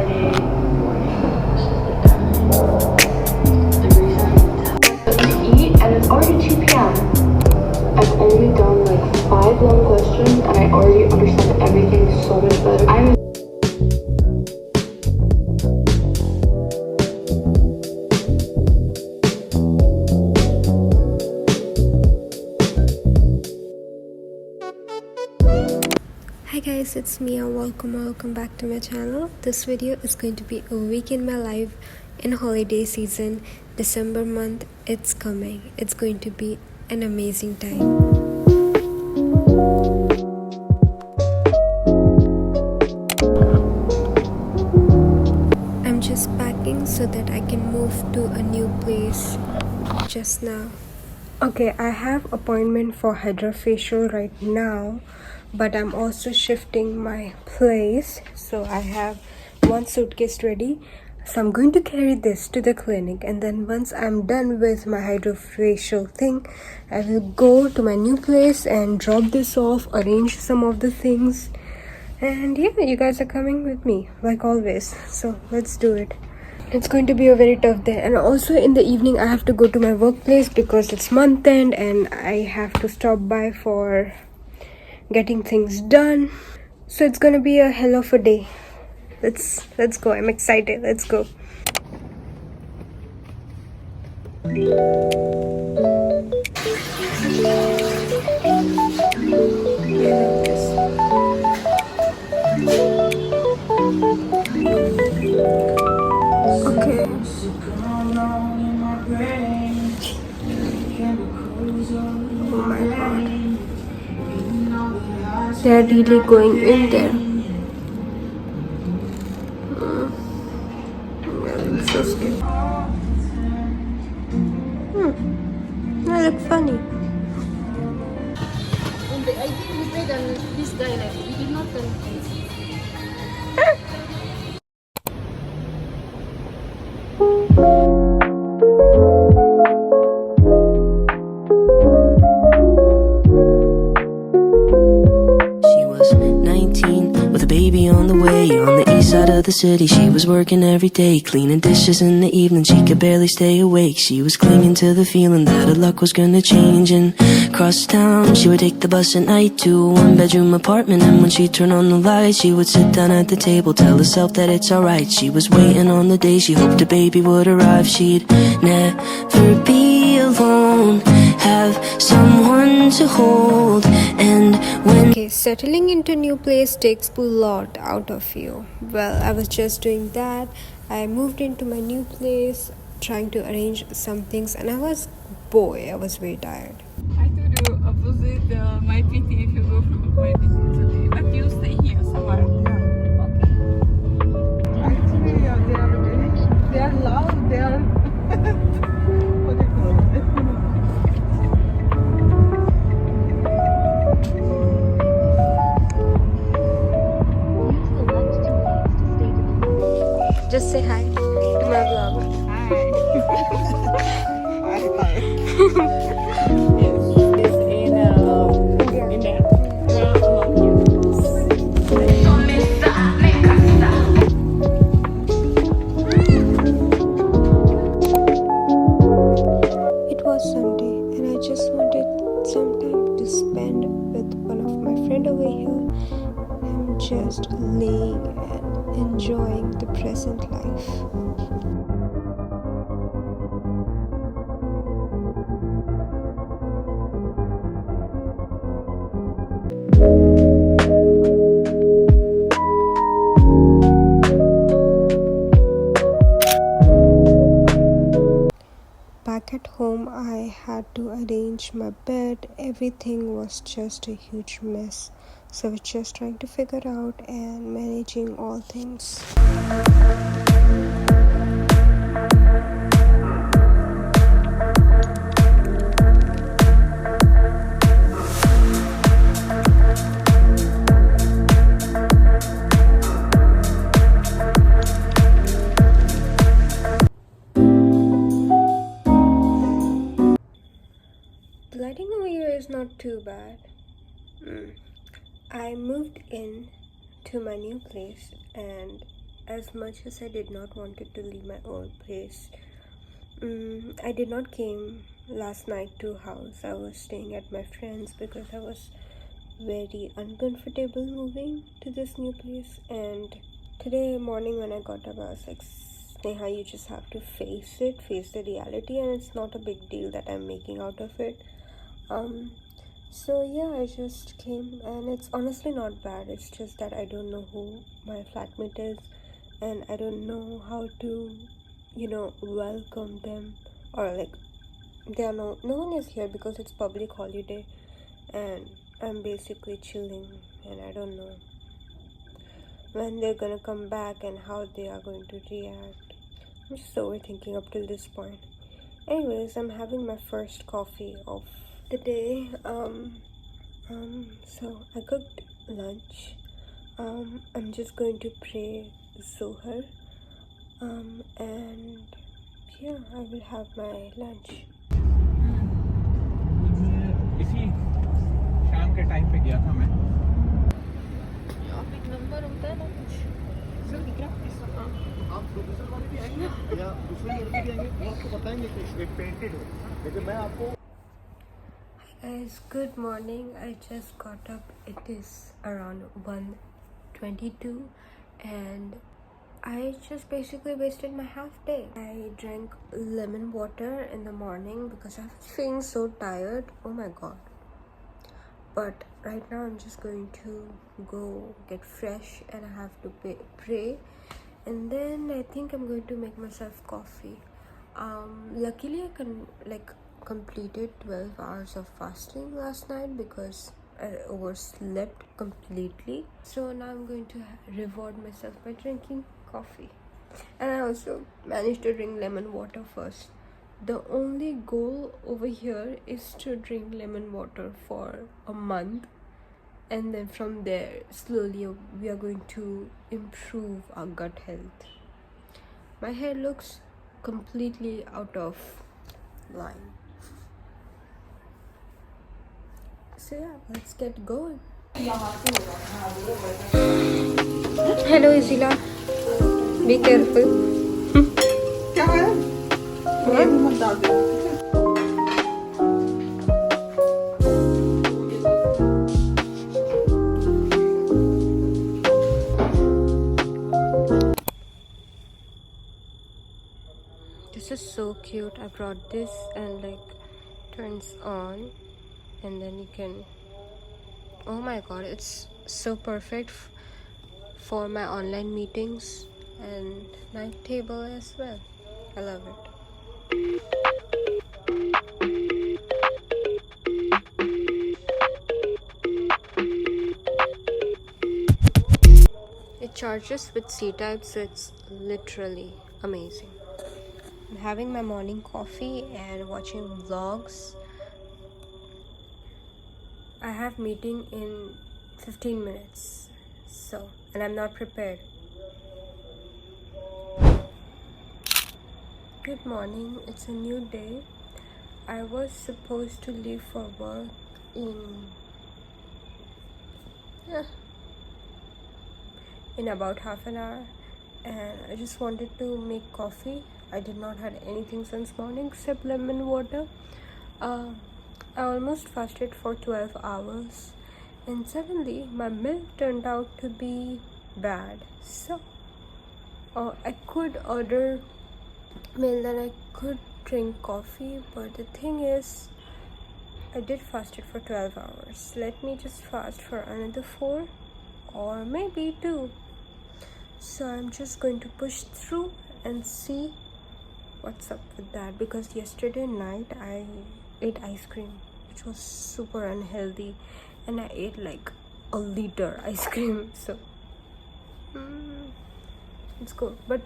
Saturday morning. To eat, and it's already 2 p.m. I've only done like 5 long questions, and I already understand everything so much better. Hi guys, it's Mia. Welcome back to my channel. This video is going to be a week in my life in holiday season. December month, it's coming. It's going to be an amazing time. I'm just packing so that I can move to a new place just now. Okay, I have appointment for hydrofacial right now, but I'm also shifting my place, so I have one suitcase ready. So I'm going to carry this to the clinic, and then once I'm done with my hydrofacial thing, I will go to my new place and drop this off, arrange some of the things, and yeah, you guys are coming with me like always, so let's do it. It's going to be a very tough day, and also in the evening I have to go to my workplace because it's month end and I have to stop by for getting things done. So it's gonna be a hell of a day. Let's go. I'm excited. Let's go. Okay. Oh my god. They're really going in there. I'm so scared. They look funny. I think we paid this guy like we did not tell him. She was 19 with a baby on the way. On the east side of the city, she was working every day, cleaning dishes in the evening, she could barely stay awake. She was clinging to the feeling that her luck was gonna change. And across town, she would take the bus at night to a one-bedroom apartment. And when she'd turn on the light, she would sit down at the table, tell herself that it's alright. She was waiting on the day she hoped a baby would arrive. She'd never be alone, have someone to hold. And when Okay, settling into new place takes a lot out of you. Well, I was just doing that. I moved into my new place, trying to arrange some things, and I was very tired. I told you opposite my PT if you go from my PT today, but you stay here somewhere. Okay. Actually, they are loud. They are what do you call it? Just say hi to my vlog. It's in there. It was Sunday, and I just wanted some time to spend with one of my friend over here. I'm just laying and enjoying the present life. Back at home, I had to arrange my bed. Everything was just a huge mess. So I was just trying to figure out and managing all things. The lighting over here is not too bad. I moved in to my new place and as much as I did not wanted to leave my old place, I did not came last night to house. I was staying at my friend's because I was very uncomfortable moving to this new place. And today morning when I got up, I was like, Sneha, you just have to face the reality, and it's not a big deal that I'm making out of it. So yeah, I just came, and it's honestly not bad. It's just that I don't know who my flatmate is, and I don't know how to, welcome them, or like, no one is here because it's public holiday, and I'm basically chilling, and I don't know when they're gonna come back and how they are going to react. I'm just overthinking up till this point. Anyways, I'm having my first coffee of the day. So I cooked lunch. I'm just going to pray Zohar. And yeah, I will have my lunch. इसी शाम के time पे गया था मैं अब एक number होता है ना कुछ सर दिख रहा आप प्रोफेसर वाले भी आएंगे या दूसरे लड़के भी आएंगे वो आपको बताएंगे कि एक पेंटेड हो लेकिन मैं आपको Guys, good morning. I just got up. It is around 1:22 and I just basically wasted my half day. I drank lemon water in the morning because I was feeling so tired. Oh my god. But right now I'm just going to go get fresh and I have to pray, and then I think I'm going to make myself coffee. Luckily I completed 12 hours of fasting last night because I overslept completely. So now I'm going to reward myself by drinking coffee. And I also managed to drink lemon water first. The only goal over here is to drink lemon water for a month, and then from there slowly we are going to improve our gut health. My hair looks completely out of line. So yeah, let's get going. Hello Izila, be careful. क्या है ये मत डाल दो This is so cute. I brought this and turns on, and then you can, oh my god, it's so perfect for my online meetings and night table as well. I love it. It charges with C-type, so it's literally amazing. I'm having my morning coffee and watching vlogs. I have meeting in 15 minutes, and I'm not prepared. Good morning, it's a new day. I was supposed to leave for work in about half an hour, and I just wanted to make coffee. I did not had anything since morning except lemon water. I almost fasted for 12 hours, and suddenly my milk turned out to be bad. So I could order milk and I could drink coffee, but the thing is I did fasted for 12 hours. Let me just fast for another 4 or maybe 2. So I'm just going to push through and see what's up with that, because yesterday night I ate ice cream, which was super unhealthy, and I ate like a liter ice cream. So it's good, but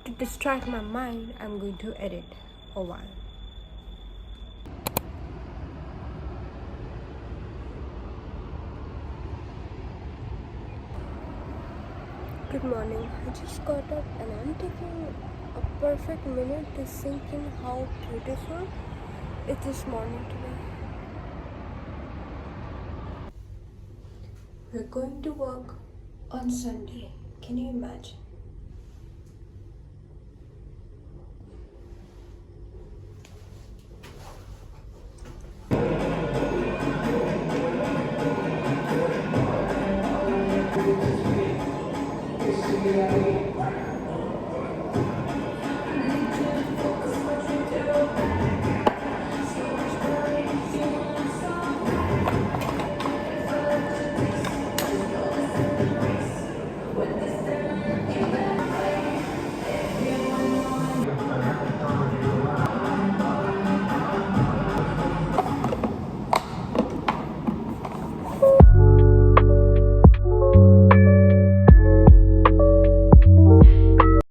to distract my mind, I'm going to edit a while. Good morning. I just got up and I'm taking a perfect minute to sink in how beautiful it is this morning today. We're going to work on Sunday. Can you imagine?